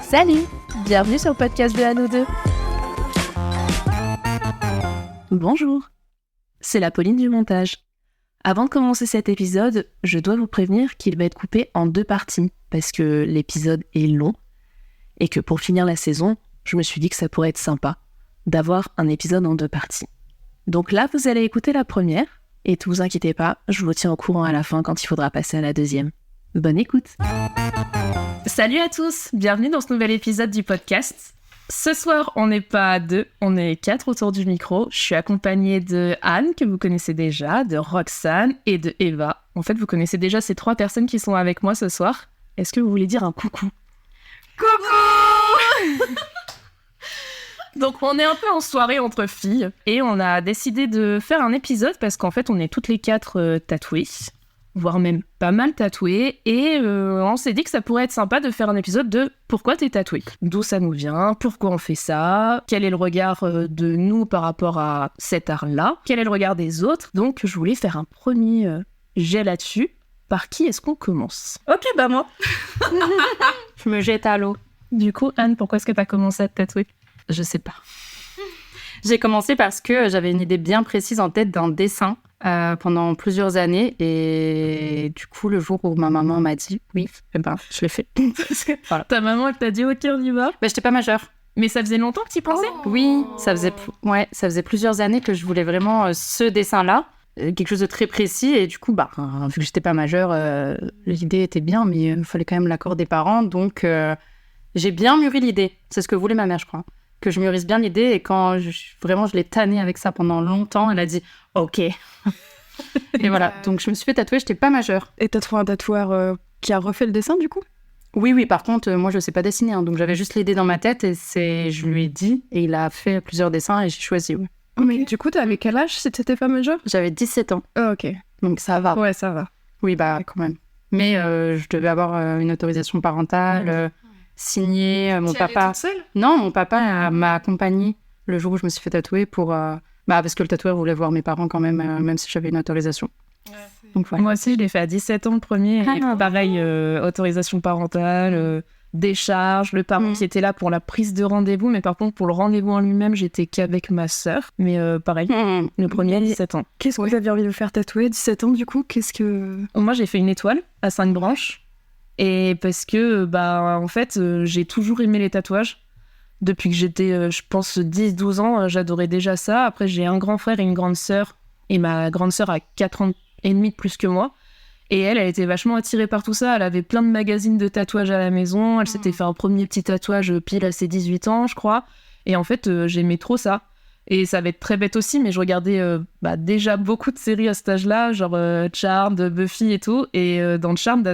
Salut, bienvenue sur le podcast de À nous deux. Bonjour, c'est la Pauline du montage. Avant de commencer cet épisode, je dois vous prévenir qu'il va être coupé en 2 parties parce que l'épisode est long et que pour finir la saison, je me suis dit que ça pourrait être sympa d'avoir un épisode en 2 parties. Donc là, vous allez écouter la première et ne vous inquiétez pas, je vous tiens au courant à la fin quand il faudra passer à la deuxième. Bonne écoute. Salut à tous, bienvenue dans ce nouvel épisode du podcast. Ce soir, on n'est pas 2, on est 4 autour du micro. Je suis accompagnée de Anne, que vous connaissez déjà, de Roxane et de Eva. En fait, vous connaissez déjà ces 3 personnes qui sont avec moi ce soir. Est-ce que vous voulez dire un coucou ? Coucou. Donc, on est un peu en soirée entre filles et on a décidé de faire un épisode parce qu'en fait, on est toutes les 4 tatouées, voire même pas mal tatouées, et on s'est dit que ça pourrait être sympa de faire un épisode de pourquoi t'es tatouée, d'où ça nous vient, pourquoi on fait ça, quel est le regard de nous par rapport à cet art-là, quel est le regard des autres. Donc je voulais faire un premier jet là-dessus. Par qui est-ce qu'on commence ? Ok, bah moi. Je me jette à l'eau. Du coup, Anne, pourquoi est-ce que t'as commencé à te tatouer ? Je sais pas. J'ai commencé parce que j'avais une idée bien précise en tête d'un dessin pendant plusieurs années. Et du coup, le jour où ma maman m'a dit oui, eh ben, je l'ai fait. Voilà. Ta maman, elle t'a dit ok, on y va ? Ben, j'étais pas majeure. Mais ça faisait longtemps que tu y pensais ? Oui, ça faisait plusieurs années que je voulais vraiment ce dessin-là. Quelque chose de très précis. Et du coup, vu que j'étais pas majeure, l'idée était bien, mais il fallait quand même l'accord des parents. Donc, j'ai bien mûri l'idée. C'est ce que voulait ma mère, je crois. Que je mûrisse bien l'idée, et quand je l'ai tannée avec ça pendant longtemps, elle a dit « Ok ». Et voilà, donc je me suis fait tatouer, j'étais pas majeure. Et t'as trouvé un tatoueur qui a refait le dessin, du coup ? Oui, par contre, moi je sais pas dessiner, hein, donc j'avais juste l'idée dans ma tête, et je lui ai dit, et il a fait plusieurs dessins, et j'ai choisi, oui. Mais du coup, t'avais quel âge si t'étais pas majeure ? J'avais 17 ans. Ah, ok. Donc ça va. Ouais, ça va. Oui, quand même. Mais je devais avoir une autorisation parentale, signée, mon papa... Non, mon papa m'a accompagnée le jour où je me suis fait tatouer pour... parce que le tatoueur voulait voir mes parents quand même, même si j'avais une autorisation. Ouais, donc, voilà. Moi aussi, je l'ai fait à 17 ans le premier. Et pareil, autorisation parentale, décharge, le parent qui était là pour la prise de rendez-vous. Mais par contre, pour le rendez-vous en lui-même, j'étais qu'avec ma sœur. Mais pareil, le premier à 17 ans. Qu'est-ce que vous aviez envie de faire tatouer ? 17 ans, du coup, Moi, j'ai fait une étoile à 5 branches. Et parce que, en fait, j'ai toujours aimé les tatouages. Depuis que j'étais, je pense, 10-12 ans, j'adorais déjà ça. Après, j'ai un grand frère et une grande sœur. Et ma grande sœur a 4 ans et demi de plus que moi. Et elle était vachement attirée par tout ça. Elle avait plein de magazines de tatouages à la maison. Elle s'était fait un premier petit tatouage pile à ses 18 ans, je crois. Et en fait, j'aimais trop ça. Et ça va être très bête aussi, mais je regardais déjà beaucoup de séries à cet âge-là, genre Charmed, Buffy et tout. Et dans Charmed,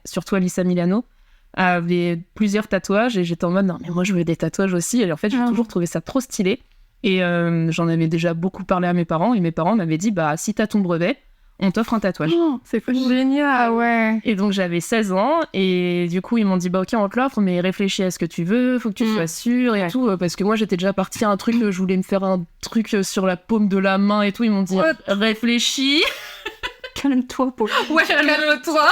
surtout Alyssa Milano, avait plusieurs tatouages. Et j'étais en mode, non, mais moi, je veux des tatouages aussi. Et en fait, j'ai toujours trouvé ça trop stylé. Et j'en avais déjà beaucoup parlé à mes parents. Et mes parents m'avaient dit, si t'as ton brevet, on t'offre un tatouage. Oh, c'est génial. Ah ouais. Et donc, j'avais 16 ans. Et du coup, ils m'ont dit, ok, on te l'offre, mais réfléchis à ce que tu veux. Faut que tu sois sûre et tout. Parce que moi, j'étais déjà partie à un truc, je voulais me faire un truc sur la paume de la main et tout. Ils m'ont dit, réfléchis. Calme-toi, Paul. Ouais, calme-toi.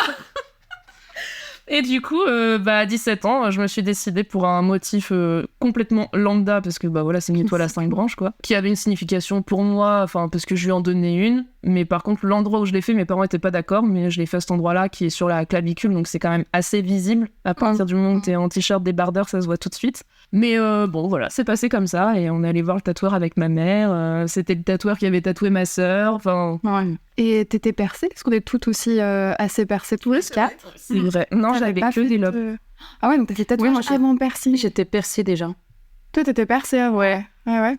Et du coup, à 17 ans, je me suis décidée pour un motif complètement lambda, parce que c'est une étoile à 5 branches, quoi, qui avait une signification pour moi, parce que je lui en donnais une, mais par contre, l'endroit où je l'ai fait, mes parents étaient pas d'accord, mais je l'ai fait à cet endroit-là, qui est sur la clavicule, donc c'est quand même assez visible. À partir du moment où t'es en t-shirt débardeur, ça se voit tout de suite. Mais voilà, c'est passé comme ça, et on est allé voir le tatoueur avec ma mère, c'était le tatoueur qui avait tatoué ma sœur, Ouais. Et t'étais percée ? Parce qu'on est toutes aussi assez percées tous les 4. C'est vrai. Non, j'avais que des lobes. Ah ouais, donc t'étais tatouée vraiment percée. J'étais percée déjà. Toi, t'étais percée avant. Ouais.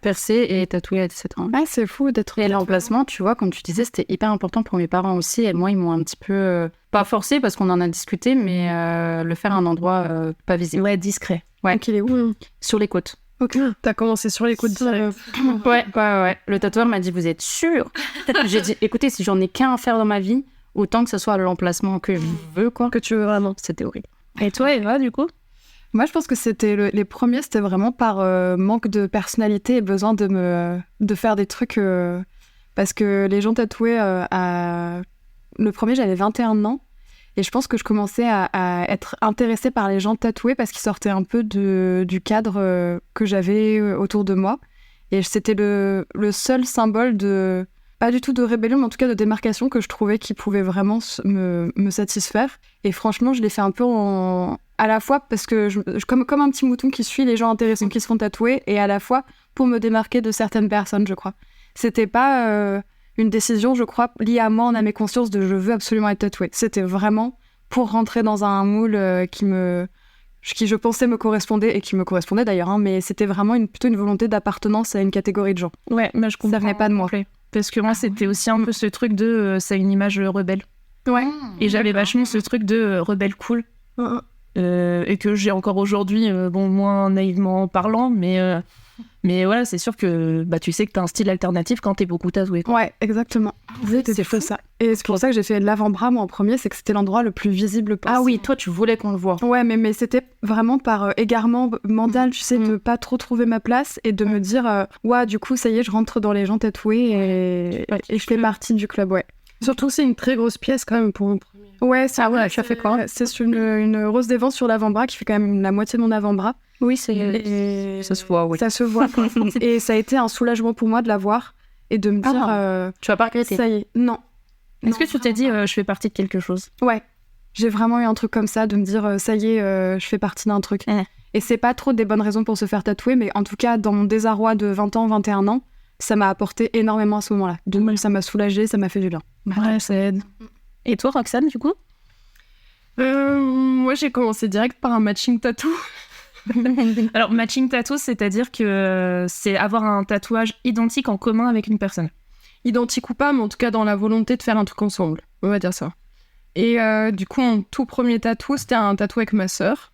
Percée et tatouée à 17 ans. Ah, c'est fou d'être... Et l'emplacement, tu vois, comme tu disais, c'était hyper important pour mes parents aussi. Et moi, ils m'ont un petit peu... pas forcé, parce qu'on en a discuté, mais le faire à un endroit pas visible. Ouais, discret. Ouais. Donc il est où ? Sur les côtes. Ok, t'as commencé sur les côtes directs. Ouais. Le tatoueur m'a dit, vous êtes sûr ? J'ai dit, écoutez, si j'en ai qu'un à faire dans ma vie, autant que ce soit l'emplacement que je veux, quoi. Que tu veux vraiment. C'était horrible. Et toi, Eva, du coup ? Moi, je pense que c'était les premiers, c'était vraiment par manque de personnalité et besoin de faire des trucs... parce que les gens tatoués le premier, j'avais 21 ans. Et je pense que je commençais à être intéressée par les gens tatoués parce qu'ils sortaient un peu du cadre que j'avais autour de moi. Et c'était le seul symbole de, pas du tout de rébellion, mais en tout cas de démarcation que je trouvais qui pouvait vraiment me satisfaire. Et franchement, je l'ai fait un peu à la fois parce que comme un petit mouton qui suit les gens intéressants qui se font tatouer, et à la fois pour me démarquer de certaines personnes, je crois. C'était pas une décision, je crois, liée à moi, en âme et conscience de je veux absolument être tatouée. C'était vraiment pour rentrer dans un moule qui je pensais me correspondait, et qui me correspondait d'ailleurs, hein, mais c'était vraiment plutôt une volonté d'appartenance à une catégorie de gens. Ouais, mais je comprends. Ça venait pas de moi. Parce que moi, c'était aussi un peu ce truc de ça a une image rebelle. Ouais. Et j'avais vachement ce truc de rebelle cool. Et que j'ai encore aujourd'hui, moins naïvement parlant, mais voilà, c'est sûr que tu sais que t'as un style alternatif quand t'es beaucoup tatoué. Ouais, exactement. C'était fou. ça. Et c'est pour ça que j'ai fait l'avant-bras, moi, en premier, c'est que c'était l'endroit le plus visible possible. Ah oui, toi, tu voulais qu'on le voie. Ouais, mais c'était vraiment par égarement mental, tu sais, de pas trop trouver ma place et de me dire, du coup, ça y est, je rentre dans les gens tatoués et je fais partie du club, ouais. Surtout, c'est une très grosse pièce quand même pour un premier. Ouais, ça fait quoi? C'est une rose des vents sur l'avant-bras qui fait quand même la moitié de mon avant-bras. Oui, ça se voit, oui. Ça se voit. Et ça a été un soulagement pour moi de la voir et de me dire... tu vas pas regretter. Ça y est, non. Est-ce que tu t'es dit, je fais partie de quelque chose? Ouais. J'ai vraiment eu un truc comme ça, de me dire, ça y est, je fais partie d'un truc. Et c'est pas trop des bonnes raisons pour se faire tatouer, mais en tout cas, dans mon désarroi de 20 ans, 21 ans, ça m'a apporté énormément à ce moment-là. Ça m'a soulagée, ça m'a fait du bien. Ouais, ça aide. Et toi, Roxane, du coup? Moi, j'ai commencé direct par un matching tattoo. Alors, matching tattoo, c'est-à-dire que c'est avoir un tatouage identique en commun avec une personne. Identique ou pas, mais en tout cas dans la volonté de faire un truc ensemble. On va dire ça. Et du coup, mon tout premier tatou, c'était un tatou avec ma sœur.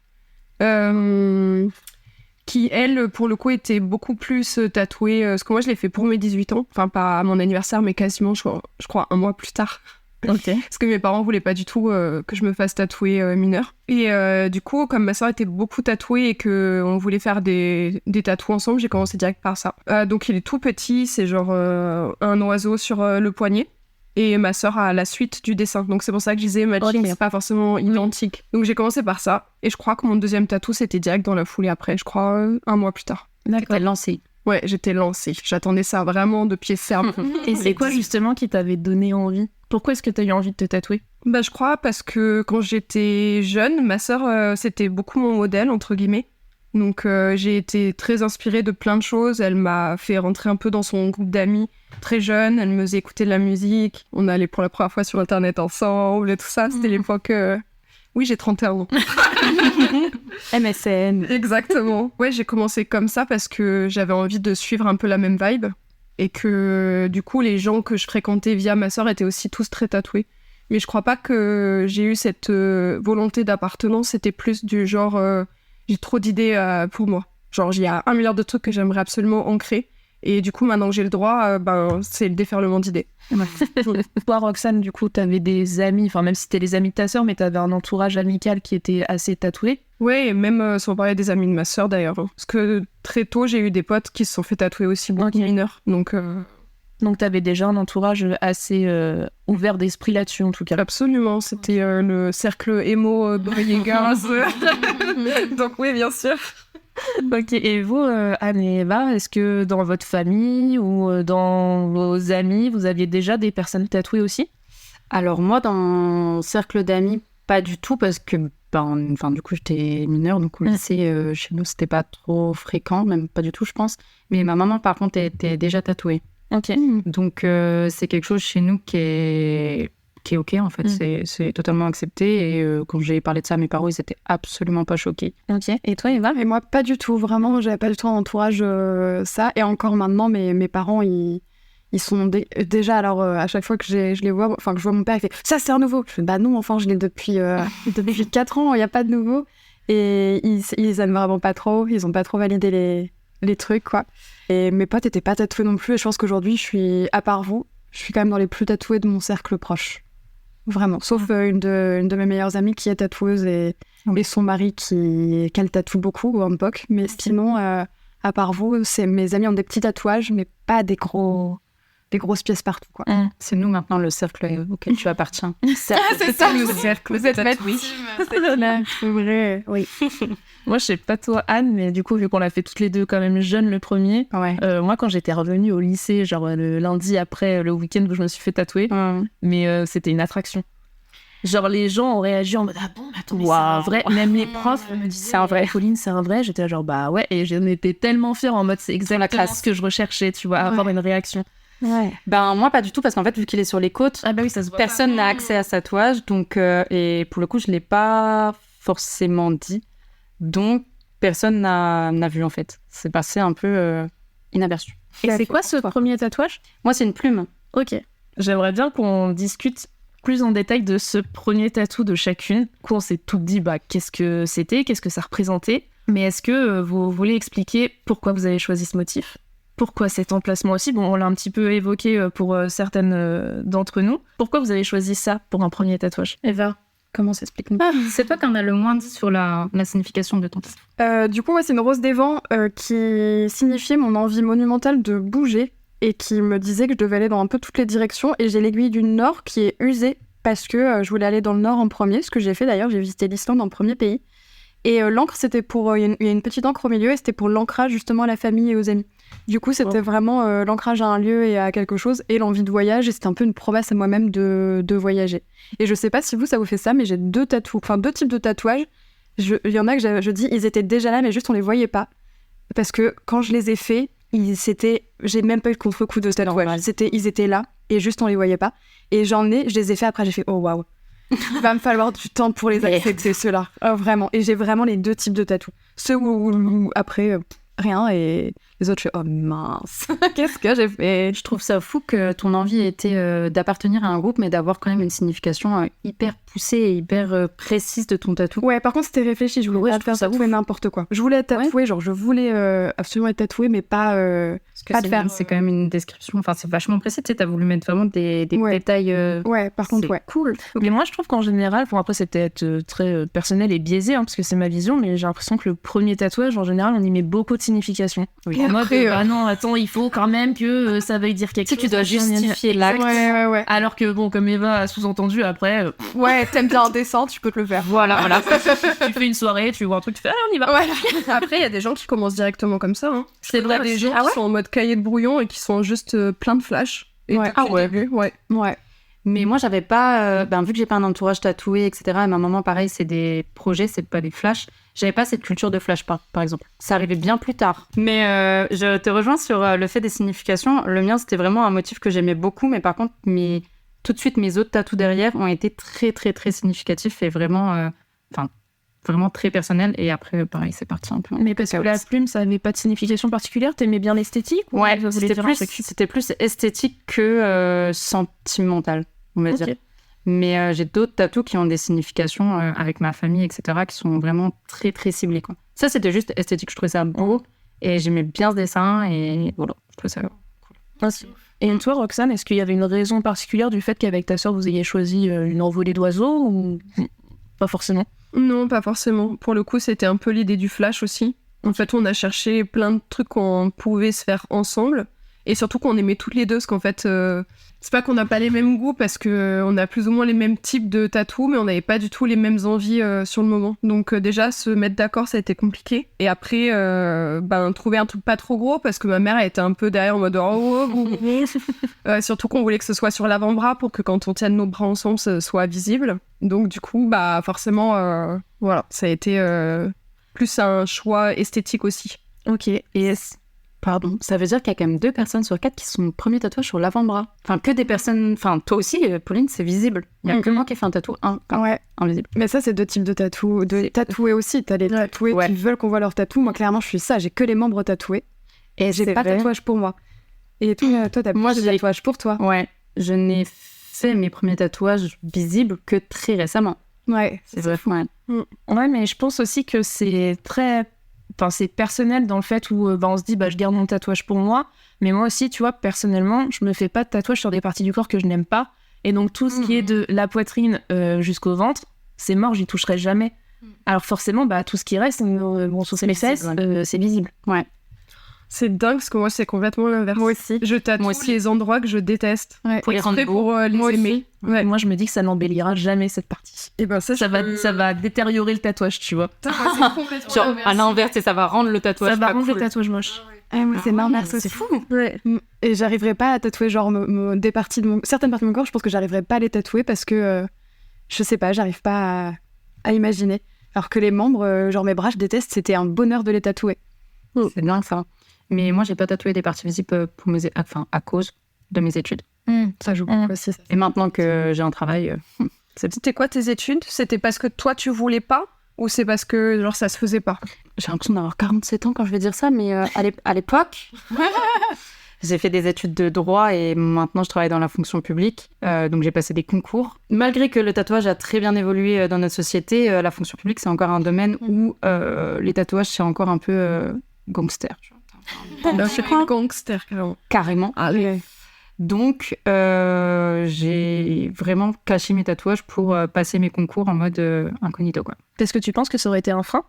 Qui, elle, pour le coup, était beaucoup plus tatouée. Parce que moi, je l'ai fait pour mes 18 ans. Enfin, pas à mon anniversaire, mais quasiment, je crois, un mois plus tard. Okay. Parce que mes parents voulaient pas du tout que je me fasse tatouer mineure. Et du coup, comme ma sœur était beaucoup tatouée et qu'on voulait faire des tatous ensemble, j'ai commencé direct par ça. Donc il est tout petit, c'est genre un oiseau sur le poignet. Et ma sœur a la suite du dessin. Donc c'est pour ça que je disais matching, c'est pas forcément identique. Donc j'ai commencé par ça. Et je crois que mon deuxième tatou, c'était direct dans la foulée après. Je crois un mois plus tard. D'accord. T'es lancée. Ouais, j'étais lancée. J'attendais ça vraiment de pied ferme. Et c'est quoi justement qui t'avait donné envie? Pourquoi est-ce que t'as eu envie de te tatouer? Je crois parce que quand j'étais jeune, ma sœur, c'était beaucoup mon modèle, entre guillemets. Donc j'ai été très inspirée de plein de choses. Elle m'a fait rentrer un peu dans son groupe d'amis très jeune. Elle me faisait écouter de la musique. On allait pour la première fois sur Internet ensemble et tout ça. C'était l'époque... Oui, j'ai 31 ans. MSN. Exactement. Ouais, j'ai commencé comme ça parce que j'avais envie de suivre un peu la même vibe. Et que du coup, les gens que je fréquentais via ma sœur étaient aussi tous très tatoués. Mais je crois pas que j'ai eu cette volonté d'appartenance. C'était plus du genre, j'ai trop d'idées pour moi. Genre, il y a 1 milliard de trucs que j'aimerais absolument ancrer. Et du coup, maintenant que j'ai le droit, c'est le déferlement d'idées. Toi, Roxane, du coup, t'avais des amis, enfin, même si t'es les amis de ta sœur, mais t'avais un entourage amical qui était assez tatoué. Ouais, et même sans parler des amis de ma sœur d'ailleurs. Parce que très tôt, j'ai eu des potes qui se sont fait tatouer aussi, beaucoup mineurs. Donc t'avais déjà un entourage assez ouvert d'esprit là-dessus, en tout cas. Absolument, c'était le cercle emo boy et girls. Donc oui, bien sûr. Ok, et vous, Anne et Eva, est-ce que dans votre famille ou dans vos amis, vous aviez déjà des personnes tatouées aussi? Alors moi, dans mon cercle d'amis, pas du tout, parce que du coup, j'étais mineure, donc au lycée, chez nous, c'était pas trop fréquent, même pas du tout, je pense. Mais ma maman, par contre, était déjà tatouée. Ok. Donc c'est quelque chose chez nous qui est ok, en fait, c'est totalement accepté. Et quand j'ai parlé de ça à mes parents, ils étaient absolument pas choqués. Ok. Et toi, Eva? Et moi, pas du tout. Vraiment, j'avais pas du tout un entourage ça. Et encore maintenant, mes parents, ils sont déjà, alors à chaque fois que je les vois, enfin que je vois mon père, il fait « Ça, c'est un nouveau !» Je fais « Bah non, enfin, je l'ai depuis 4 ans, il n'y a pas de nouveau. » Et ils aiment vraiment pas trop. Ils ont pas trop validé les trucs, quoi. Et mes potes étaient pas tatoués non plus. Et je pense qu'aujourd'hui, à part vous, je suis quand même dans les plus tatoués de mon cercle proche. Vraiment. Sauf une de mes meilleures amies qui est tatoueuse et son mari qu'elle tatoue beaucoup, au handbook. Mais sinon, à part vous, mes amis ont des petits tatouages, mais pas des gros des grosses pièces partout, quoi. C'est nous maintenant le cercle auquel tu appartiens. C'est ça, le cercle. Vous êtes tatoués. C'est vrai. Oui. Moi, je sais pas toi, Anne, mais du coup, vu qu'on l'a fait toutes les deux quand même jeunes le premier, Ouais. moi, quand j'étais revenue au lycée, genre le lundi après le week-end où je me suis fait tatouer, mais c'était une attraction. Genre, les gens ont réagi en mode ah bon, attends, waouh, vrai. Même les profs me disaient C'est un vrai. Pauline, c'est un vrai. J'étais là, genre bah ouais, et j'en étais tellement fière en mode c'est exactement classe. ce que je recherchais, tu vois, avoir une réaction. Ouais. Ben moi pas du tout parce qu'en fait vu qu'il est sur les côtes, Ah bah oui, ça se voit. personne n'a accès à ce tatouage, donc et pour le coup je l'ai pas forcément dit, donc personne n'a vu en fait. C'est passé un peu inaperçu. Et c'est quoi ce premier tatouage? Moi c'est une plume. Ok. J'aimerais bien qu'on discute plus en détail de ce premier tatou de chacune. Du coup, on s'est toutes dit qu'est-ce que c'était, qu'est-ce que ça représentait. Mais est-ce que vous voulez expliquer pourquoi vous avez choisi ce motif? Pourquoi cet emplacement aussi? Bon, on l'a un petit peu évoqué pour certaines d'entre nous. Pourquoi vous avez choisi ça pour un premier tatouage? Eva, comment s'explique? C'est toi qui en as le moins dit sur la signification de ton tatouage. Du coup, c'est une rose des vents qui signifiait mon envie monumentale de bouger et qui me disait que je devais aller dans un peu toutes les directions. Et j'ai l'aiguille du nord qui est usée parce que je voulais aller dans le nord en premier, ce que j'ai fait d'ailleurs, j'ai visité l'Islande en premier pays. Et l'encre, c'était pour... Il y a une petite encre au milieu et c'était pour l'ancrage justement à la famille et aux amis. Du coup, c'était vraiment l'ancrage à un lieu et à quelque chose et l'envie de voyage. Et c'était un peu une promesse à moi-même de voyager. Et je sais pas si ça vous fait ça, mais j'ai deux types de tatouages. Il y en a que je dis, ils étaient déjà là, mais juste on les voyait pas. Parce que quand je les ai faits, j'ai même pas eu de contre-coup de tatouage. Ils étaient là et juste on les voyait pas. Et je les ai fait après, j'ai fait oh waouh. Il va me falloir du temps pour les accepter, ceux-là. Oh, vraiment. Et j'ai vraiment les deux types de tatous. Ceux où après, rien, et les autres, je fais oh mince, qu'est-ce que j'ai fait? Je trouve ça fou que ton envie était d'appartenir à un groupe, mais d'avoir quand même une signification hyper poussée et hyper précise de ton tatou. Ouais, par contre, c'était réfléchi. Je voulais pas faire tatouer n'importe quoi. Je voulais être tatouée, genre je voulais absolument être tatouée, mais pas de faire. C'est quand même une description, enfin c'est vachement précis, tu sais, t'as voulu mettre vraiment des détails. Ouais, par contre, ouais. Cool. Mais moi, je trouve qu'en général, bon après c'est peut-être très personnel et biaisé, parce que c'est ma vision, mais j'ai l'impression que le premier tatouage, en général, on y met beaucoup de signification. Oui. En mode, non, attends, il faut quand même que ça veuille dire quelque chose. Tu dois justifier l'acte. Ouais. Alors que, bon, comme Eva a sous-entendu, après... Ouais, t'aimes bien descendre, tu peux te le faire. Voilà. Tu fais une soirée, tu vois un truc, tu fais, allez, on y va. Ouais. Après, il y a des gens qui commencent directement comme ça. Hein. C'est vrai, des gens qui sont en mode cahier de brouillon et qui sont juste plein de flash. Et Ouais. depuis le début, ouais. Mais moi, j'avais pas, vu que j'ai pas un entourage tatoué, etc., et ma maman, pareil, c'est des projets, c'est pas des flashs, j'avais pas cette culture de flash, par exemple. Ça arrivait bien plus tard. Mais je te rejoins sur le fait des significations. Le mien, c'était vraiment un motif que j'aimais beaucoup, mais par contre, tout de suite, mes autres tatous derrière ont été très, très, très significatifs et vraiment, vraiment très personnels. Et après, pareil, c'est parti un peu. Mais parce que la plume, ça avait pas de signification particulière, t'aimais bien l'esthétique? Ouais, c'était plus esthétique que sentimental, on va dire. Mais j'ai d'autres tatous qui ont des significations avec ma famille, etc., qui sont vraiment très, très ciblés, quoi. Ça, c'était juste esthétique. Je trouvais ça beau et j'aimais bien ce dessin et voilà, je trouvais ça cool. Et toi, Roxane, est-ce qu'il y avait une raison particulière du fait qu'avec ta sœur, vous ayez choisi une envolée d'oiseaux ou pas forcément? Non, pas forcément. Pour le coup, c'était un peu l'idée du flash aussi. En fait, on a cherché plein de trucs qu'on pouvait se faire ensemble. Et surtout qu'on aimait toutes les deux, parce qu'en fait, c'est pas qu'on n'a pas les mêmes goûts, parce qu'on a plus ou moins les mêmes types de tatous, mais on n'avait pas du tout les mêmes envies sur le moment. Donc déjà, se mettre d'accord, ça a été compliqué. Et après, trouver un truc pas trop gros, parce que ma mère, elle était un peu derrière en mode surtout qu'on voulait que ce soit sur l'avant-bras, pour que quand on tienne nos bras ensemble, ce soit visible. Donc du coup, forcément, voilà, ça a été plus un choix esthétique aussi. Ok, et Pardon, ça veut dire qu'il y a quand même 2 personnes sur 4 qui sont premier tatouage sur l'avant-bras. Enfin, que des personnes... Enfin, toi aussi, Pauline, c'est visible. Il y a que moi qui ai fait un tatou invisible. Mais ça, c'est 2 types de tatous. De tatoués aussi. T'as les tatoués qui veulent qu'on voit leur tatou. Moi, clairement, je suis ça. J'ai que les membres tatoués. Et j'ai pas de tatouage pour moi. Et toi, t'as plus de tatouage pour toi. Ouais, je n'ai fait mes premiers tatouages visibles que très récemment. Ouais. C'est vrai. Ouais, mais je pense aussi que c'est très... Enfin, c'est personnel dans le fait où on se dit je garde mon tatouage pour moi, mais moi aussi, tu vois, personnellement, je me fais pas de tatouage sur des parties du corps que je n'aime pas, et donc tout ce qui est de la poitrine jusqu'au ventre, c'est mort, j'y toucherai jamais. Alors forcément, tout ce qui reste, sur les fesses, c'est visible. Ouais. C'est dingue parce que moi, c'est complètement l'inverse. Moi aussi. Je tatoue Moi aussi. les endroits que je déteste. Ouais. Pour les rendre Exprès beaux. pour les Moi aussi. aimer. Ouais. Moi, je me dis que ça n'embellira jamais cette partie. Et ben ça Ça va détériorer le tatouage, tu vois. Putain, moi, c'est complètement Genre, l'inverse. à l'inverse, et ça va rendre le tatouage Ça va pas rendre le cool. tatouage moche. Moi, c'est l'inverse C'est aussi. fou. Ouais. Et j'arriverais pas à tatouer genre certaines parties de mon corps. Je pense que j'arriverais pas à les tatouer parce que je sais pas, j'arrive pas à imaginer. Alors que les membres, genre mes bras, je déteste. C'était un bonheur de les tatouer. C'est bien ça. Mais moi, j'ai pas tatoué des parties visibles à cause de mes études. Ça joue beaucoup aussi. Ça. Et maintenant que j'ai un travail, C'était quoi tes études? C'était parce que toi, tu voulais pas? Ou c'est parce que genre ça se faisait pas? j'ai l'impression d'avoir 47 ans quand je vais dire ça, mais à l'époque, j'ai fait des études de droit et maintenant je travaille dans la fonction publique. Donc j'ai passé des concours. Malgré que le tatouage a très bien évolué dans notre société, la fonction publique, c'est encore un domaine où les tatouages, c'est encore un peu gangster. Tu vois. Là, c'est gangster, carrément. Carrément. Allez. Donc, j'ai vraiment caché mes tatouages pour passer mes concours en mode incognito, quoi. Est-ce que tu penses que ça aurait été un frein?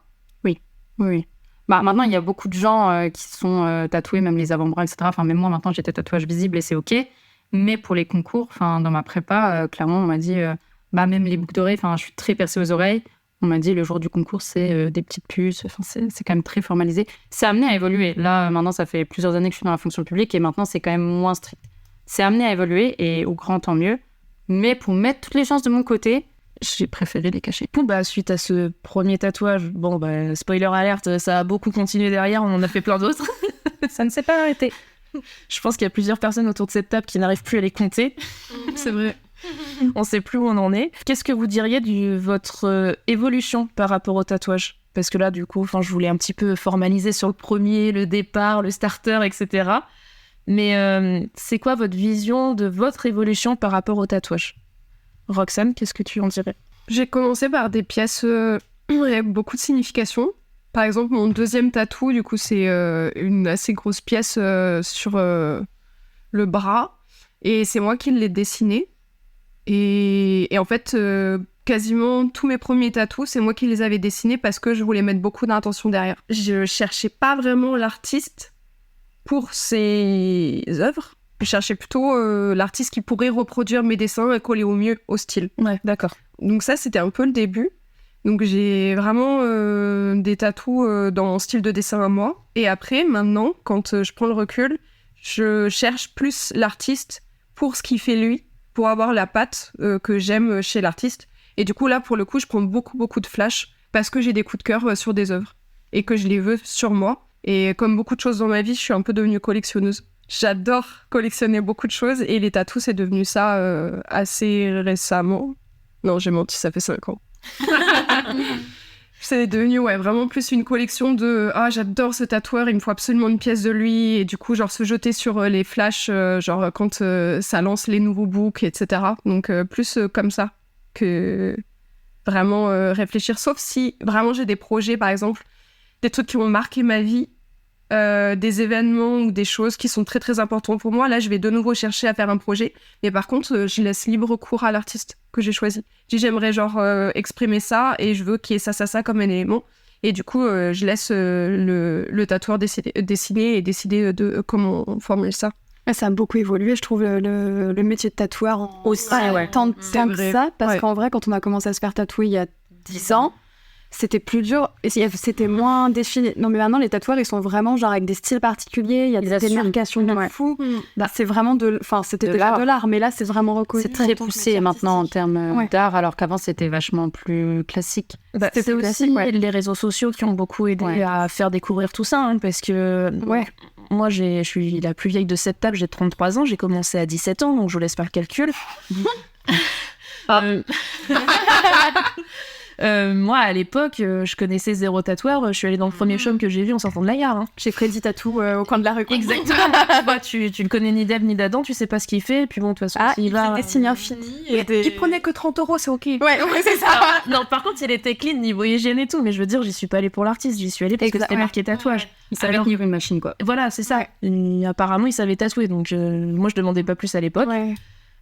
Oui. Bah, maintenant, il y a beaucoup de gens qui sont tatoués, même les avant-bras, etc. Enfin, même moi, maintenant, j'ai des tatouages visibles et c'est OK. Mais pour les concours, dans ma prépa, clairement, on m'a dit, même les boucles d'oreilles, je suis très percée aux oreilles. On m'a dit, le jour du concours, c'est des petites puces. C'est quand même très formalisé. C'est amené à évoluer. Là, maintenant, ça fait plusieurs années que je suis dans la fonction publique et maintenant, c'est quand même moins strict. C'est amené à évoluer et au grand, tant mieux. Mais pour mettre toutes les chances de mon côté, j'ai préféré les cacher. Suite à ce premier tatouage, spoiler alerte, ça a beaucoup continué derrière, on en a fait plein d'autres. Ça ne s'est pas arrêté. Je pense qu'il y a plusieurs personnes autour de cette table qui n'arrivent plus à les compter. C'est vrai. On sait plus où on en est. Qu'est-ce que vous diriez de votre évolution par rapport au tatouage? Parce que là, du coup, je voulais un petit peu formaliser sur le premier, le départ, le starter, etc. Mais c'est quoi votre vision de votre évolution par rapport au tatouage? Roxane, qu'est-ce que tu en dirais? J'ai commencé par des pièces avec beaucoup de signification. Par exemple, mon deuxième tatou, du coup, c'est une assez grosse pièce sur le bras. Et c'est moi qui l'ai dessiné. Et en fait, quasiment tous mes premiers tatous, c'est moi qui les avais dessinés parce que je voulais mettre beaucoup d'intention derrière. Je cherchais pas vraiment l'artiste pour ses œuvres. Je cherchais plutôt l'artiste qui pourrait reproduire mes dessins et coller au mieux au style. Ouais, d'accord. Donc ça, c'était un peu le début. Donc j'ai vraiment des tatous dans mon style de dessin à moi. Et après, maintenant, quand je prends le recul, je cherche plus l'artiste pour ce qu'il fait lui, pour avoir la patte que j'aime chez l'artiste. Et du coup, là, pour le coup, je prends beaucoup de flash parce que j'ai des coups de cœur sur des œuvres et que je les veux sur moi. Et comme beaucoup de choses dans ma vie, je suis un peu devenue collectionneuse. J'adore collectionner beaucoup de choses et les tatous, c'est devenu ça assez récemment. Non, j'ai menti, ça fait 5 ans. C'est devenu vraiment plus une collection de « Ah, j'adore ce tatoueur, il me faut absolument une pièce de lui » et du coup, se jeter sur les flashs, quand ça lance les nouveaux books, etc. Donc, plus comme ça que vraiment réfléchir. Sauf si vraiment j'ai des projets, par exemple, des trucs qui ont marqué ma vie, des événements ou des choses qui sont très très importants pour moi. Là, je vais de nouveau chercher à faire un projet. Mais par contre, je laisse libre cours à l'artiste que j'ai choisi. Je dis, j'aimerais exprimer ça et je veux qu'il y ait ça comme un élément. Et du coup, je laisse le tatoueur dessiner et décider de comment on formule ça. Ça a beaucoup évolué, je trouve, le métier de tatoueur Aussi, tant que vrai. ça. Parce Ouais. qu'en vrai, quand on a commencé à se faire tatouer il y a 10 ans, c'était plus dur, et c'était moins défini. Non, mais maintenant, les tatoueurs, ils sont vraiment avec des styles particuliers, il y a Ils des assument. démarcations de fou. C'est vraiment c'était De déjà l'art. de l'art, mais là, c'est vraiment reconnu. C'est très poussé maintenant en termes Ouais. d'art, alors qu'avant, c'était vachement plus classique. C'est plus aussi classique, ouais. les réseaux sociaux qui ont beaucoup aidé Ouais. à faire découvrir tout ça, parce que Ouais. moi, je suis la plus vieille de cette table, j'ai 33 ans, j'ai commencé à 17 ans, donc je vous laisse faire le calcul. Moi, à l'époque, je connaissais zéro tatoueur, je suis allée dans le premier shop que j'ai vu en sortant de la gare. J'ai Freddy Tattoo au coin de la rue. quoi. Exactement. tu ne connais ni d'Eve ni d'Adam, tu sais pas ce qu'il fait, et puis bon, de toute façon, Ah, s'il il va... fait des signes infinis. Et Il prenait que 30 €, c'est OK. Ouais, c'est ça. Non, par contre, il était clean niveau hygiène et tout, mais je veux dire, j'y suis pas allée pour l'artiste, j'y suis allée parce que c'était ouais. marqué tatouage. Il savait Alors- tenir une machine, quoi. Voilà, c'est ça. Ouais. Et apparemment, il savait tatouer, donc moi, je demandais pas plus à l'époque. Ouais.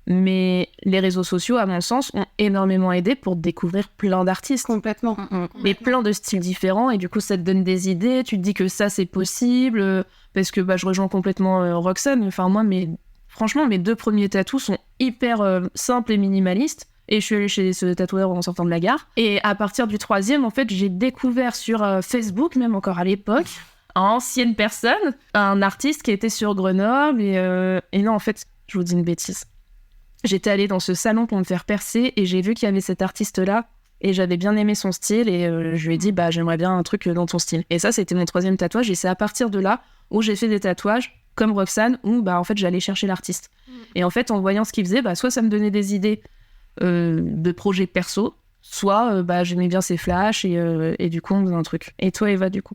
Mais les réseaux sociaux, à mon sens, ont énormément aidé pour découvrir plein d'artistes. Complètement. Mais plein de styles différents, et du coup ça te donne des idées, tu te dis que ça c'est possible, parce que je rejoins complètement Roxane. Enfin moi, franchement mes 2 premiers tatous sont hyper simples et minimalistes, et je suis allée chez ce tatoueur en sortant de la gare, et à partir du 3e, en fait, j'ai découvert sur Facebook, même encore à l'époque, ancienne personne, un artiste qui était sur Grenoble, et non, en fait, je vous dis une bêtise. J'étais allée dans ce salon pour me faire percer et j'ai vu qu'il y avait cet artiste-là et j'avais bien aimé son style et je lui ai dit j'aimerais bien un truc dans ton style. Et ça, c'était mon 3e tatouage et c'est à partir de là où j'ai fait des tatouages comme Roxane où en fait j'allais chercher l'artiste. Et en fait, en voyant ce qu'il faisait, soit ça me donnait des idées de projets perso, soit j'aimais bien ses flashs et du coup on faisait un truc. Et toi Eva, du coup,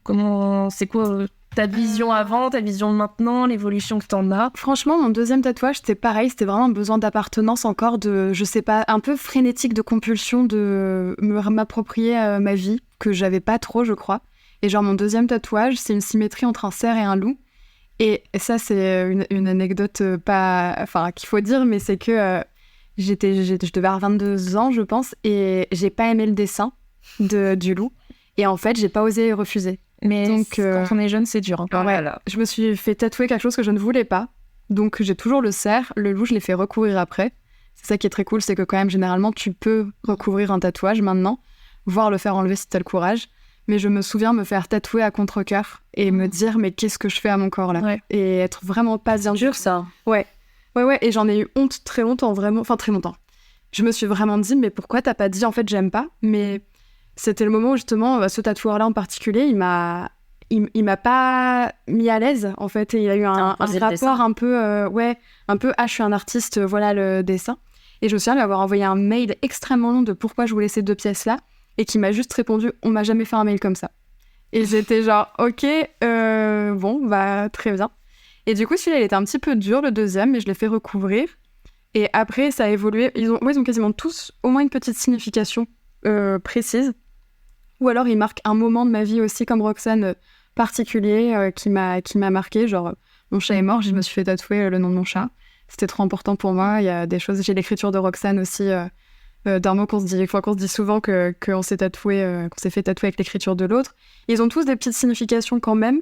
c'est quoi ta vision avant, ta vision maintenant, l'évolution que t'en as? Franchement, mon 2e tatouage, c'était pareil, c'était vraiment un besoin d'appartenance encore, je sais pas, un peu frénétique de compulsion de m'approprier ma vie, que j'avais pas trop, je crois. Et genre, mon 2e tatouage, c'est une symétrie entre un cerf et un loup. Et ça, c'est une anecdote qu'il faut dire, mais c'est que je devais avoir 22 ans, je pense, et j'ai pas aimé le dessin du loup. Et en fait, j'ai pas osé refuser. Mais donc, quand on est jeune, c'est dur. Je me suis fait tatouer quelque chose que je ne voulais pas. Donc, j'ai toujours le cerf. Le loup, je l'ai fait recouvrir après. C'est ça qui est très cool, c'est que quand même, généralement, tu peux recouvrir un tatouage maintenant, voire le faire enlever si t'as le courage. Mais je me souviens me faire tatouer à contre-cœur et me dire, mais qu'est-ce que je fais à mon corps, là ? Et être vraiment pas bien dur, ça. Ouais. Et j'en ai eu honte très longtemps, vraiment. Enfin, très longtemps. Je me suis vraiment dit, mais pourquoi t'as pas dit, en fait, j'aime pas ? Mais... c'était le moment où, justement, ce tatoueur-là en particulier, il m'a pas mis à l'aise, en fait. Et il a eu un rapport un peu, je suis un artiste, voilà le dessin. Et je me souviens lui avoir envoyé un mail extrêmement long de pourquoi je voulais ces 2 pièces-là, et qui m'a juste répondu, on m'a jamais fait un mail comme ça. Et j'étais genre, ok, très bien. Et du coup, celui-là, il était un petit peu dur, le 2e, mais je l'ai fait recouvrir. Et après, ça a évolué. Ils ont quasiment tous au moins une petite signification précise. Ou alors, il marque un moment de ma vie aussi, comme Roxane, particulier, qui m'a marqué. Genre, mon chat est mort, je me suis fait tatouer le nom de mon chat. C'était trop important pour moi. Il y a des choses... J'ai l'écriture de Roxane aussi, d'un mot qu'on se dit souvent qu'on s'est fait tatouer avec l'écriture de l'autre. Ils ont tous des petites significations quand même.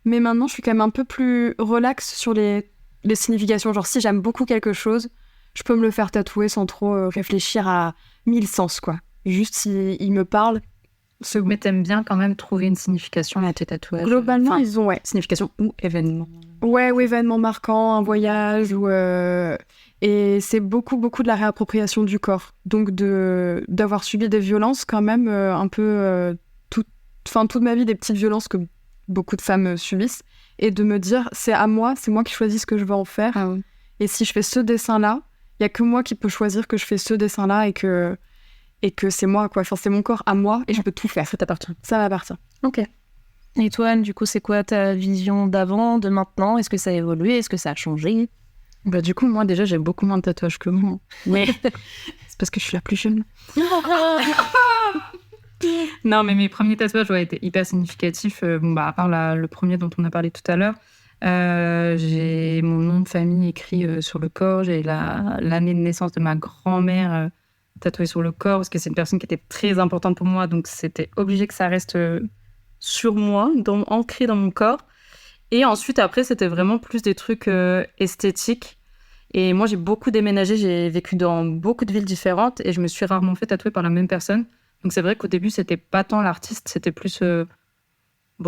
Mais maintenant, je suis quand même un peu plus relax sur les significations. Genre, si j'aime beaucoup quelque chose, je peux me le faire tatouer sans trop réfléchir à 1000 sens, quoi. Juste s'il me parle... Mais t'aimes bien quand même trouver une signification à tes tatouages. Globalement, ils ont, signification ou événement. Ouais, ou événement marquant, un voyage, et c'est beaucoup de la réappropriation du corps. Donc, d'avoir subi des violences quand même, un peu, toute ma vie, des petites violences que beaucoup de femmes subissent, et de me dire, c'est moi qui choisis ce que je veux en faire. Ah ouais. Et si je fais ce dessin-là, il y a que moi qui peux choisir que je fais ce dessin-là, et que c'est moi, quoi. Enfin, c'est mon corps à moi et je peux tout faire. Ça t'appartient. Ça m'appartient. Ok. Et toi, Anne, du coup, c'est quoi ta vision d'avant, de maintenant ? Est-ce que ça a évolué ? Est-ce que ça a changé ? Du coup, moi, déjà, j'ai beaucoup moins de tatouages que vous. Mais c'est parce que je suis la plus jeune. Non, mais mes premiers tatouages ont été hyper significatifs. À part le premier dont on a parlé tout à l'heure, j'ai mon nom de famille écrit sur le corps. J'ai l'année de naissance de ma grand-mère tatouée sur le corps, parce que c'est une personne qui était très importante pour moi, donc c'était obligé que ça reste sur moi, ancré dans mon corps. Et ensuite, après, c'était vraiment plus des trucs esthétiques. Et moi, j'ai beaucoup déménagé, j'ai vécu dans beaucoup de villes différentes, et je me suis rarement fait tatouer par la même personne. Donc c'est vrai qu'au début, c'était pas tant l'artiste, c'était plus...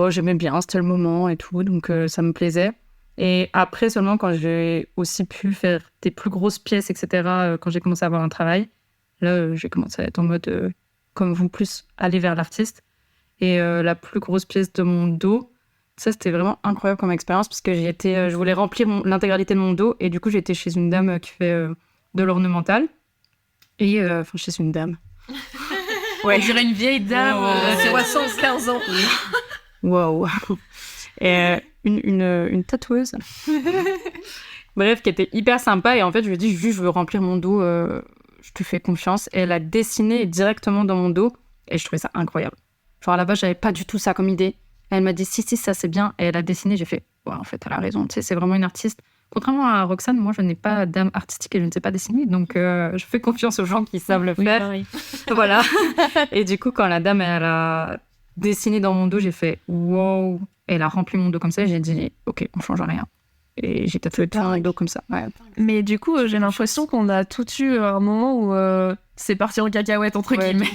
j'aimais bien, c'était le moment et tout, donc ça me plaisait. Et après, seulement quand j'ai aussi pu faire des plus grosses pièces, etc., quand j'ai commencé à avoir un travail, là, j'ai commencé à être en mode, comme vous, plus aller vers l'artiste. Et la plus grosse pièce de mon dos, ça, c'était vraiment incroyable comme expérience, parce que je voulais remplir l'intégralité de mon dos, et du coup, j'étais chez une dame qui fait de l'ornemental. Et, chez une dame. Ouais. On dirait une vieille dame, 75 ans. Waouh. Et une tatoueuse. Bref, qui était hyper sympa. Et en fait, je lui ai dit, juste, je veux remplir mon dos, je te fais confiance. Et elle a dessiné directement dans mon dos. Et je trouvais ça incroyable. Genre, à la base, j'avais pas du tout ça comme idée. Elle m'a dit, si, ça, c'est bien. Et elle a dessiné, j'ai fait, ouais, en fait, elle a raison. Tu sais, c'est vraiment une artiste. Contrairement à Roxane, moi, je n'ai pas d'âme artistique et je ne sais pas dessiner, donc je fais confiance aux gens qui savent le faire. pareil. Voilà. Et du coup, quand la dame, elle a dessiné dans mon dos, j'ai fait « wow ». Elle a rempli mon dos comme ça et j'ai dit « ok, on change rien ». Et j'ai tatoué tout mon dos comme ça. Ouais. Mais du coup, j'ai l'impression qu'on a tout eu à un moment où c'est parti en cacahuète, entre guillemets.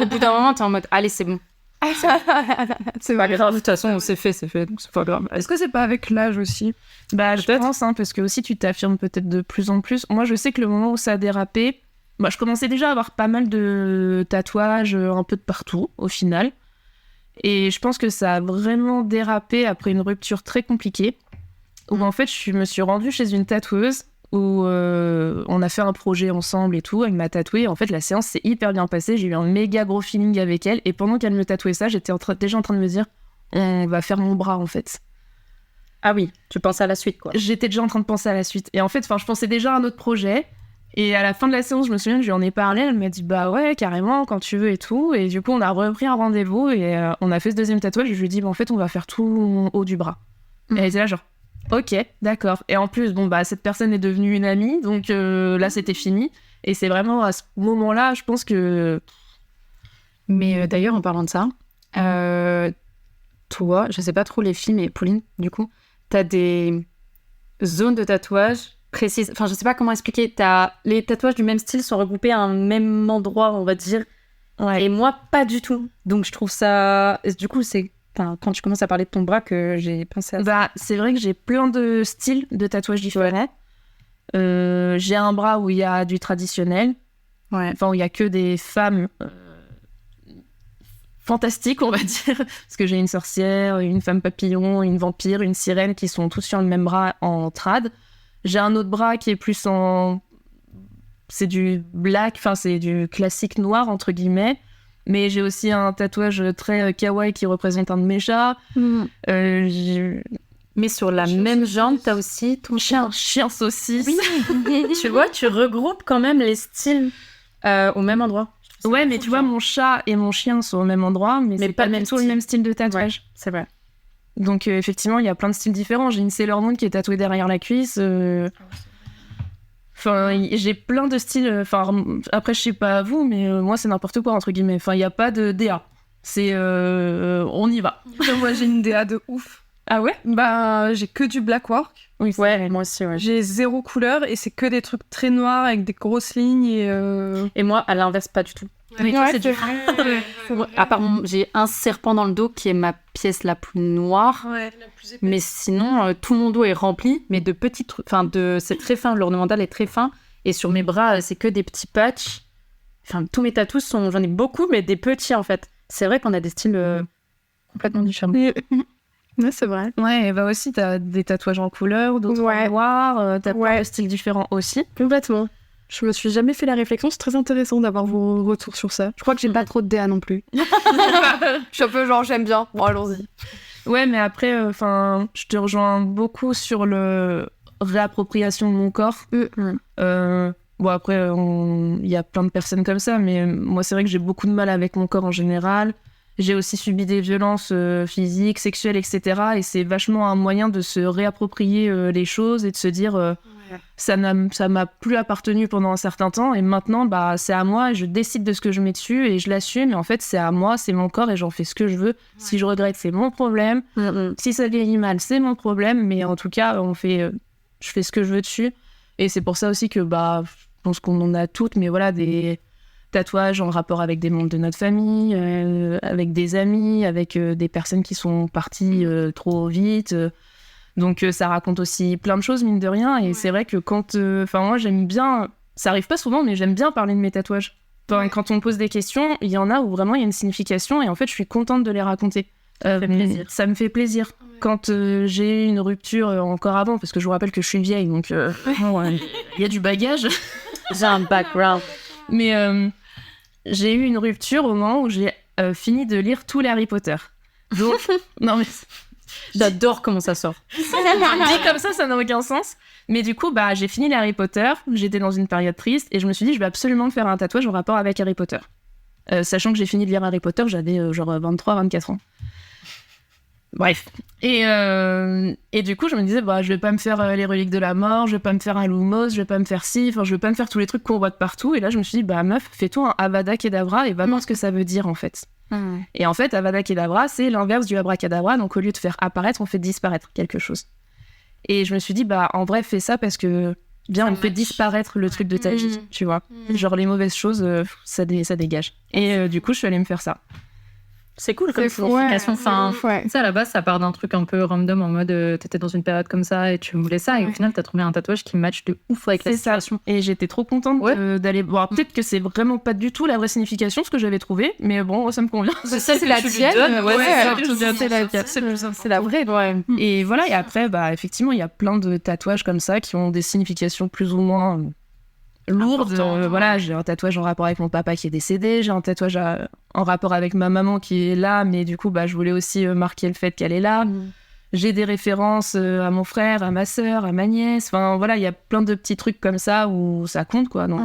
Au bout d'un moment, t'es en mode « allez, c'est bon ». C'est Pas vrai. grave, de toute façon, c'est fait, donc c'est pas grave. Est-ce que c'est pas avec l'âge aussi? Bah, je Peut-être. pense, parce que aussi tu t'affirmes peut-être de plus en plus. Moi, je sais que le moment où ça a dérapé, je commençais déjà à avoir pas mal de tatouages un peu de partout, au final. Et je pense que ça a vraiment dérapé après une rupture très compliquée, où en fait, je me suis rendue chez une tatoueuse, où on a fait un projet ensemble et tout, elle m'a tatoué. En fait, la séance s'est hyper bien passée, j'ai eu un méga gros feeling avec elle, et pendant qu'elle me tatouait ça, j'étais déjà en train de me dire, on va faire mon bras, en fait. Ah oui, tu penses à la suite, quoi. J'étais déjà en train de penser à la suite. Et en fait, je pensais déjà à un autre projet. Et à la fin de la séance, je me souviens que je lui en ai parlé. Elle m'a dit, bah ouais, carrément, quand tu veux et tout. Et du coup, on a repris un rendez-vous et on a fait ce deuxième tatouage. Je lui ai dit, en fait, on va faire tout le haut du bras. Et elle était là, genre, ok, d'accord. Et en plus, cette personne est devenue une amie. Donc là, c'était fini. Et c'est vraiment à ce moment-là, je pense que. Mais d'ailleurs, en parlant de ça, toi, je sais pas trop les filles, mais Pauline, du coup, t'as des zones de tatouage précises. Enfin, je sais pas comment expliquer. Les tatouages du même style sont regroupés à un même endroit, on va dire. Ouais. Et moi, pas du tout. Donc, je trouve ça... Du coup, c'est quand tu commences à parler de ton bras que j'ai pensé à ça. C'est vrai que j'ai plein de styles de tatouages différents. J'ai un bras où il y a du traditionnel. Ouais. Enfin, où il y a que des femmes fantastiques, on va dire. Parce que j'ai une sorcière, une femme papillon, une vampire, une sirène qui sont tous sur le même bras en trad. J'ai un autre bras qui est plus en... C'est du black, enfin c'est du classique noir, entre guillemets. Mais j'ai aussi un tatouage très kawaii qui représente un de mes chats. Mais sur la même jambe, t'as aussi ton chien. Chien saucisse. Oui. Tu vois, tu regroupes quand même les styles au même endroit. Ouais, mais tu vois, mon chat et mon chien sont au même endroit, mais c'est pas pas le du même tout le style. même style de tatouage. Ouais, c'est vrai. Donc effectivement, il y a plein de styles différents. J'ai une Sailor Moon qui est tatouée derrière la cuisse. Enfin, j'ai plein de styles. Enfin, après, je sais pas vous, mais moi, c'est n'importe quoi, entre guillemets. Enfin, il n'y a pas de DA. C'est... on y va. Moi, j'ai une DA de ouf. Ah ouais? J'ai que du black work. Oui, Ouais, moi aussi, ouais. J'ai 0 couleur et c'est que des trucs très noirs avec des grosses lignes Et moi, à l'inverse, pas du tout. Oui, Ouais, c'est c'est du... À part, j'ai un serpent dans le dos qui est ma pièce la plus noire. Ouais. Mais sinon, tout mon dos est rempli, mais de petits trucs. Enfin, c'est très fin, l'ornemental est très fin. Et sur mes bras, c'est que des petits patchs. Enfin, tous mes tatous sont... J'en ai beaucoup, mais des petits, en fait. C'est vrai qu'on a des styles complètement différents. Ouais, c'est vrai. Ouais, bah aussi, t'as des tatouages en couleur, d'autres Ouais. en noir. T'as plein Ouais. de styles différents aussi. Complètement. Je me suis jamais fait la réflexion, c'est très intéressant d'avoir vos retours sur ça. Je crois que j'ai pas trop de DA non plus. Je suis un peu genre, j'aime bien. Bon, allons-y. Ouais, mais après, je te rejoins beaucoup sur le réappropriation de mon corps. Bon, après, il y a plein de personnes comme ça, mais moi, c'est vrai que j'ai beaucoup de mal avec mon corps en général. J'ai aussi subi des violences physiques, sexuelles, etc. Et c'est vachement un moyen de se réapproprier les choses et de se dire ça m'a plus appartenu pendant un certain temps et maintenant, c'est à moi, je décide de ce que je mets dessus et je l'assume. Et en fait, c'est à moi, c'est mon corps et j'en fais ce que je veux. Si je regrette, c'est mon problème. Si ça vieillit mal, c'est mon problème. Mais en tout cas, je fais ce que je veux dessus. Et c'est pour ça aussi que je pense qu'on en a toutes, mais voilà, des tatouages en rapport avec des membres de notre famille, avec des amis, avec des personnes qui sont parties trop vite. Donc ça raconte aussi plein de choses, mine de rien. Et c'est vrai que moi j'aime bien, ça arrive pas souvent, mais j'aime bien parler de mes tatouages. Quand on me pose des questions, il y en a où vraiment il y a une signification et en fait je suis contente de les raconter. Ça fait plaisir. Ça me fait plaisir. Quand j'ai eu une rupture encore avant, parce que je vous rappelle que je suis vieille, donc il y a du bagage. J'ai un background. Mais j'ai eu une rupture au moment où j'ai fini de lire tous les Harry Potter. Donc, non mais... J'adore comment ça sort. Dit comme ça n'a aucun sens. Mais du coup, j'ai fini les Harry Potter, j'étais dans une période triste, et je me suis dit, je vais absolument me faire un tatouage en rapport avec Harry Potter. Sachant que j'ai fini de lire Harry Potter, j'avais genre 23-24 ans. Bref. Et du coup, je me disais, bah, je vais pas me faire les reliques de la mort, je vais pas me faire un Lumos, je vais pas me faire ci, enfin, je vais pas me faire tous les trucs qu'on voit de partout. Et là, je me suis dit, bah, meuf, fais-toi un Avada Kedavra et va voir ce que ça veut dire, en fait. Et en fait, Avada Kedavra, c'est l'inverse du Abracadabra. Donc, au lieu de faire apparaître, on fait disparaître quelque chose. Et je me suis dit, bah, en vrai, fais ça parce que, bien, on fait disparaître le truc de ta vie, tu vois. Genre, les mauvaises choses, ça dégage. Et du coup, je suis allée me faire ça. C'est cool comme signification. Enfin, ça, à la base, ça part d'un truc un peu random, en mode t'étais dans une période comme ça et tu voulais ça. Et au final, t'as trouvé un tatouage qui match de ouf avec la situation. Et j'étais trop contente d'aller... Bon, peut-être que c'est vraiment pas du tout la vraie signification, ce que j'avais trouvé, mais bon, ça me convient. Ça, c'est la tienne. C'est la vraie. Et voilà, et après, bah, effectivement, il y a plein de tatouages comme ça qui ont des significations plus ou moins... lourde, voilà, j'ai un tatouage en rapport avec mon papa qui est décédé, j'ai un tatouage en rapport avec ma maman qui est là, mais du coup, bah, je voulais aussi marquer le fait qu'elle est là. J'ai des références à mon frère, à ma sœur, à ma nièce, enfin voilà, il y a plein de petits trucs comme ça où ça compte, quoi. Donc,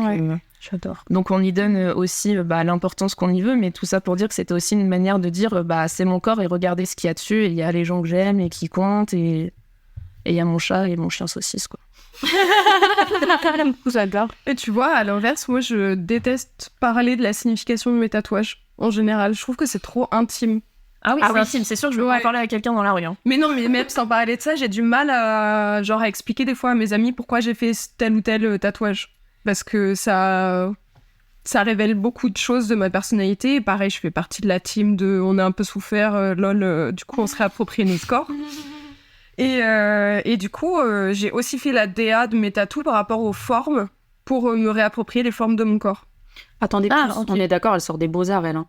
j'adore. Donc on y donne aussi l'importance qu'on y veut, mais tout ça pour dire que c'était aussi une manière de dire, bah, c'est mon corps et regardez ce qu'il y a dessus, et il y a les gens que j'aime et qui comptent, et il y a mon chat et mon chien saucisse, quoi. J'adore. Et tu vois, à l'inverse, moi je déteste parler de la signification de mes tatouages en général. Je trouve que c'est trop intime. Ah oui, intime, c'est sûr que je veux pas en parler à quelqu'un dans la rue. Hein. Mais non, mais même sans parler de ça, j'ai du mal à expliquer des fois à mes amis pourquoi j'ai fait tel ou tel tatouage. Parce que ça révèle beaucoup de choses de ma personnalité. Et pareil, je fais partie de la team de on a un peu souffert, lol, du coup on se réapproprie nos scores. Et du coup, j'ai aussi fait la DA de mes tatous par rapport aux formes pour me réapproprier les formes de mon corps. Attendez, on est d'accord, elle sort des beaux-arts, elle. Hein.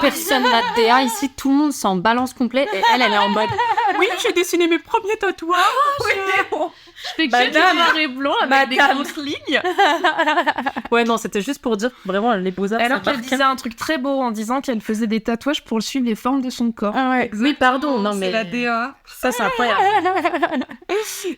Personne n'a de DA ici, tout le monde s'en balance complet et elle est en mode oui, j'ai dessiné mes premiers tatouages. Je fais que du noir et blanc avec des grosses lignes. Ouais, non, c'était juste pour dire vraiment les beaux-arts. Alors qu'elle disait un truc très beau en disant qu'elle faisait des tatouages pour suivre les formes de son corps. Ah ouais, oui, pardon, non mais c'est la DA. Ça, c'est incroyable.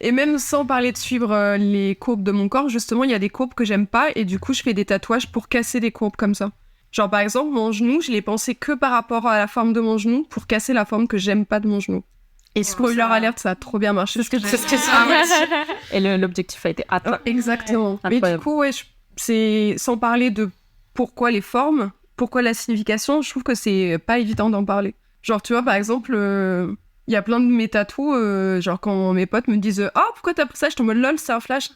Et même sans parler de suivre les courbes de mon corps, justement, il y a des courbes que j'aime pas et du coup, je fais des tatouages pour casser des courbes comme ça. Genre, par exemple, mon genou, je l'ai pensé que par rapport à la forme de mon genou pour casser la forme que j'aime pas de mon genou. Et spoiler alert, ça a trop bien marché. C'est ce que Et l'objectif a été atteint. Exactement. Mais du coup, c'est sans parler de pourquoi les formes, pourquoi la signification, je trouve que c'est pas évident d'en parler. Genre, tu vois, par exemple, il y a plein de mes tatous, genre quand mes potes me disent « Oh, pourquoi t'as pris ça ?» Je tombe « Lol, c'est un flash. »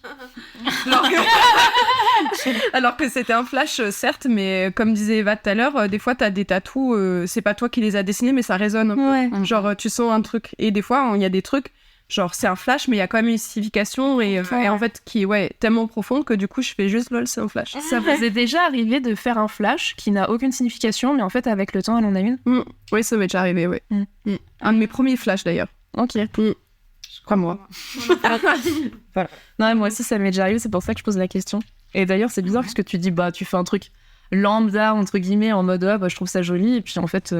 Alors que c'était un flash, certes, mais comme disait Eva tout à l'heure, des fois, t'as des tatous, c'est pas toi qui les as dessinés, mais ça résonne. Ouais. Genre, tu sens un truc. Et des fois, il y a des trucs, genre, c'est un flash, mais il y a quand même une signification, et en fait, qui est tellement profonde que du coup, je fais juste « Lol, c'est un flash. » Ça vous est déjà arrivé de faire un flash qui n'a aucune signification, mais en fait, avec le temps, elle en a une? Oui, ça m'est déjà arrivé, ouais. Un de mes premiers flashs, d'ailleurs. Ok. Crois-moi. Voilà. Non, moi aussi, ça m'est déjà arrivé, c'est pour ça que je pose la question. Et d'ailleurs, c'est bizarre parce que tu dis, bah, tu fais un truc lambda, entre guillemets, en mode, je trouve ça joli, et puis en fait,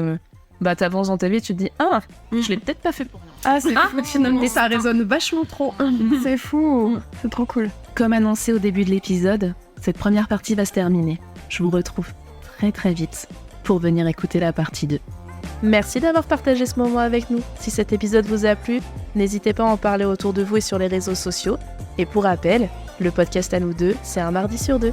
t'avances dans ta vie et tu te dis, je l'ai peut-être pas fait pour rien. Ah, c'est fou, finalement, ça résonne vachement trop. C'est fou, c'est trop cool. Comme annoncé au début de l'épisode, cette première partie va se terminer. Je vous retrouve très très vite pour venir écouter la partie 2. Merci d'avoir partagé ce moment avec nous. Si cet épisode vous a plu, n'hésitez pas à en parler autour de vous et sur les réseaux sociaux. Et pour rappel, le podcast à nous deux, c'est un mardi sur 2.